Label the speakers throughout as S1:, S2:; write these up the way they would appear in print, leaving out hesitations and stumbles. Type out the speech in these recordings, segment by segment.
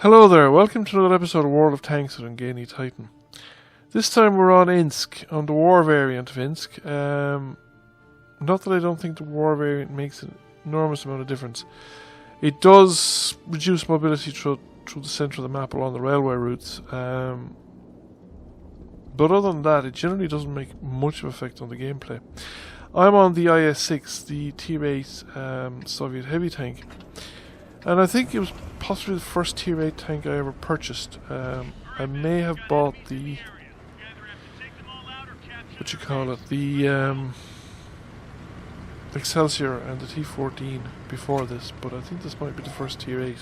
S1: Hello there, welcome to another episode of World of Tanks with Ungainly Titan. This time we're on Ensk, on the war variant of Ensk. Not that I don't think the war variant makes an enormous amount of difference. It does reduce mobility through the centre of the map along the railway routes. But other than that, it generally doesn't make much of an effect on the gameplay. I'm on the IS-6, the Tier 8 Soviet heavy tank. And I think it was possibly the first Tier 8 tank I ever purchased. I may have bought the... the Excelsior and the T14 before this, but I think this might be the first Tier 8.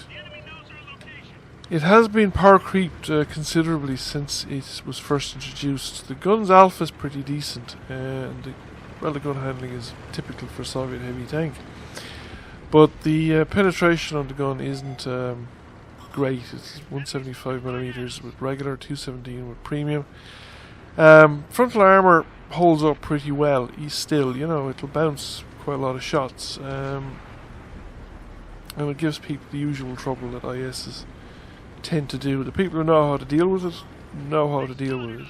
S1: It has been power creeped considerably since it was first introduced. The gun's alpha is pretty decent, and the gun handling is typical for a Soviet heavy tank. But the penetration on the gun isn't great. It's 175mm with regular, 217 with premium. Frontal armour holds up pretty well. Still, it'll bounce quite a lot of shots. And it gives people the usual trouble that ISs tend to do. The people who know how to deal with it, know how to deal with it.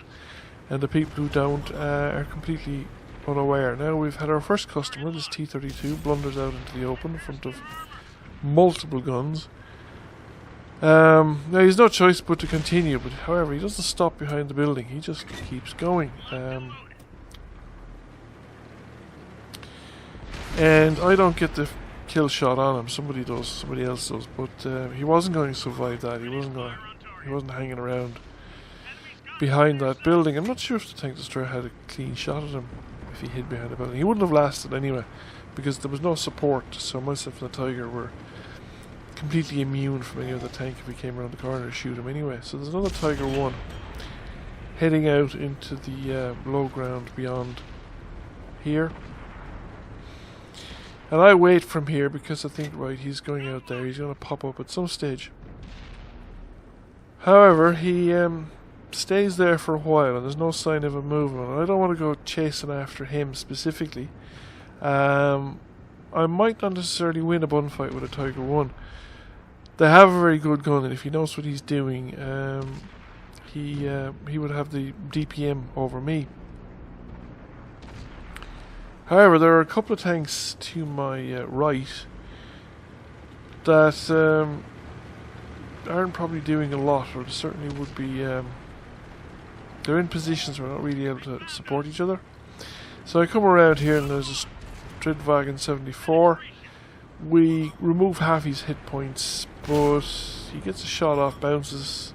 S1: And the people who don't are completely unaware. Now we've had our first customer, this T-32, blunders out into the open in front of multiple guns. Now he's no choice but to continue, but however he doesn't stop behind the building, he just keeps going. And I don't get the kill shot on him, somebody else does, but he wasn't going to survive that. He wasn't hanging around behind that building. I'm not sure if the tank destroyer had a clean shot at him if he hid behind the building. He wouldn't have lasted anyway, because there was no support, so myself and the Tiger were completely immune from any other tank if we came around the corner to shoot him anyway. So there's another Tiger 1 heading out into the low ground beyond here. And I wait from here because I think, right, he's going out there, he's going to pop up at some stage. However, he stays there for a while and there's no sign of a movement. I don't want to go chasing after him specifically. I might not necessarily win a gunfight with a Tiger 1. They have a very good gun, and if he knows what he's doing, he would have the DPM over me. However, there are a couple of tanks to my right that aren't probably doing a lot, or certainly would be. They're in positions where we're not really able to support each other. So I come around here and there's a Stridwagen 74. We remove half his hit points, but he gets a shot off, bounces,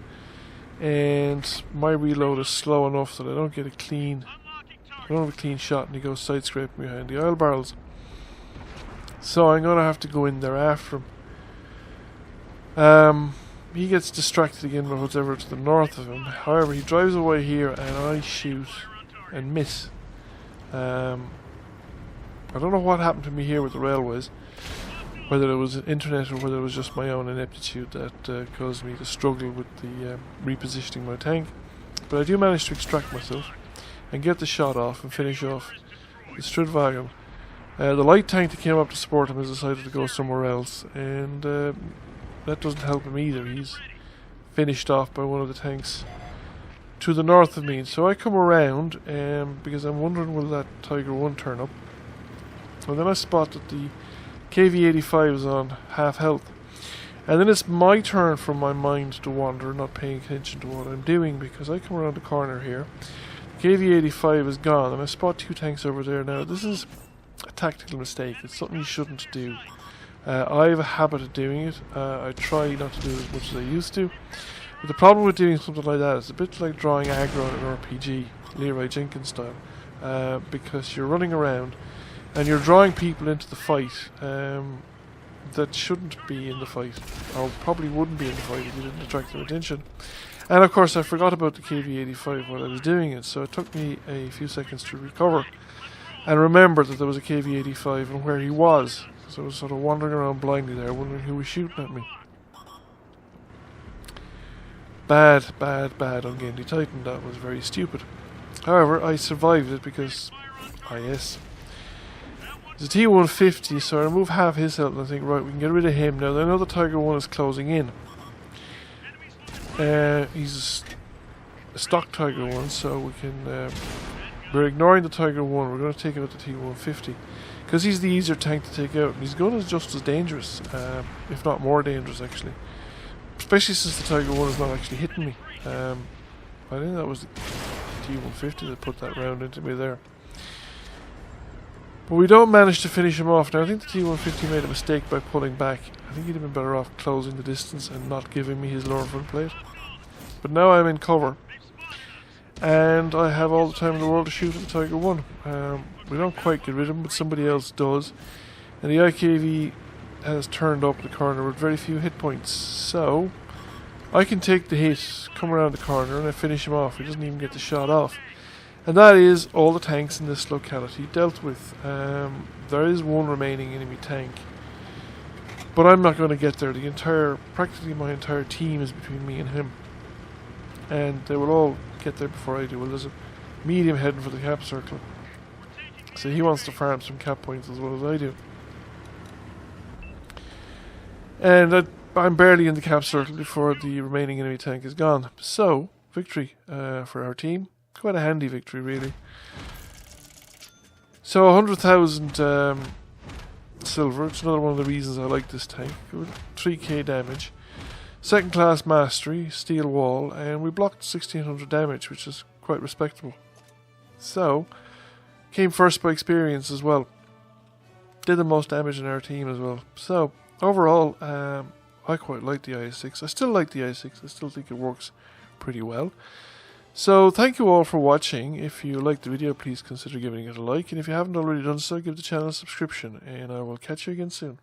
S1: and my reload is slow enough that I don't have a clean shot, and he goes side scraping behind the oil barrels. So I'm going to have to go in there after him. He gets distracted again by what's ever to the north of him. However, he drives away here and I shoot and miss. I don't know what happened to me here with the railways, whether it was internet or whether it was just my own ineptitude that caused me to struggle with the repositioning my tank. But I do manage to extract myself and get the shot off and finish off the Stridwagen. The light tank that came up to support him has decided to go somewhere else, and that doesn't help him either. He's finished off by one of the tanks to the north of me. So I come around because I'm wondering, will that Tiger 1 turn up? And then I spot that the KV-85 is on half health. And then it's my turn for my mind to wander, not paying attention to what I'm doing, because I come around the corner here. The KV-85 is gone, and I spot two tanks over there. Now, this is a tactical mistake. It's something you shouldn't do. I have a habit of doing it. I try not to do it as much as I used to. But the problem with doing something like that is a bit like drawing aggro in an RPG, Leroy Jenkins style, because you're running around and you're drawing people into the fight that shouldn't be in the fight, or probably wouldn't be in the fight if you didn't attract their attention. And of course I forgot about the KV-85 while I was doing it, so it took me a few seconds to recover and remember that there was a KV-85 and where he was. So I was sort of wandering around blindly there, wondering who was shooting at me. Bad Ungainly Titan. That was very stupid. However, I survived it because IS. It's a T-150, so I remove half his health and I think, right, we can get rid of him now. I know the Tiger 1 is closing in. He's a stock Tiger 1, so we can... we're ignoring the Tiger 1, we're going to take out the T-150. Because he's the easier tank to take out, and his gun is just as dangerous, if not more dangerous actually. Especially since the Tiger 1 is not actually hitting me. I think that was the T-150 that put that round into me there. But we don't manage to finish him off. Now I think the T-150 made a mistake by pulling back. I think he'd have been better off closing the distance and not giving me his lower front plate. But now I'm in cover. And I have all the time in the world to shoot at the Tiger 1. We don't quite get rid of him, but somebody else does. And the IKV has turned up the corner with very few hit points. So I can take the hit, come around the corner, and I finish him off. He doesn't even get the shot off. And that is all the tanks in this locality dealt with. There is one remaining enemy tank, but I'm not going to get there. Practically my entire team is between me and him, and they will all get there before I do. Well, there's a medium heading for the cap circle, so he wants to farm some cap points as well as I do. And I'm barely in the cap circle before the remaining enemy tank is gone. So, victory for our team. Quite a handy victory, really. So 100,000 silver. It's another one of the reasons I like this tank. 3k damage. Second class mastery, steel wall, and we blocked 1600 damage, which is quite respectable. So, came first by experience as well. Did the most damage in our team as well. So, overall, I quite like the IS-6. I still like the IS-6. I still think it works pretty well. So, thank you all for watching. If you liked the video, please consider giving it a like. And if you haven't already done so, give the channel a subscription. And I will catch you again soon.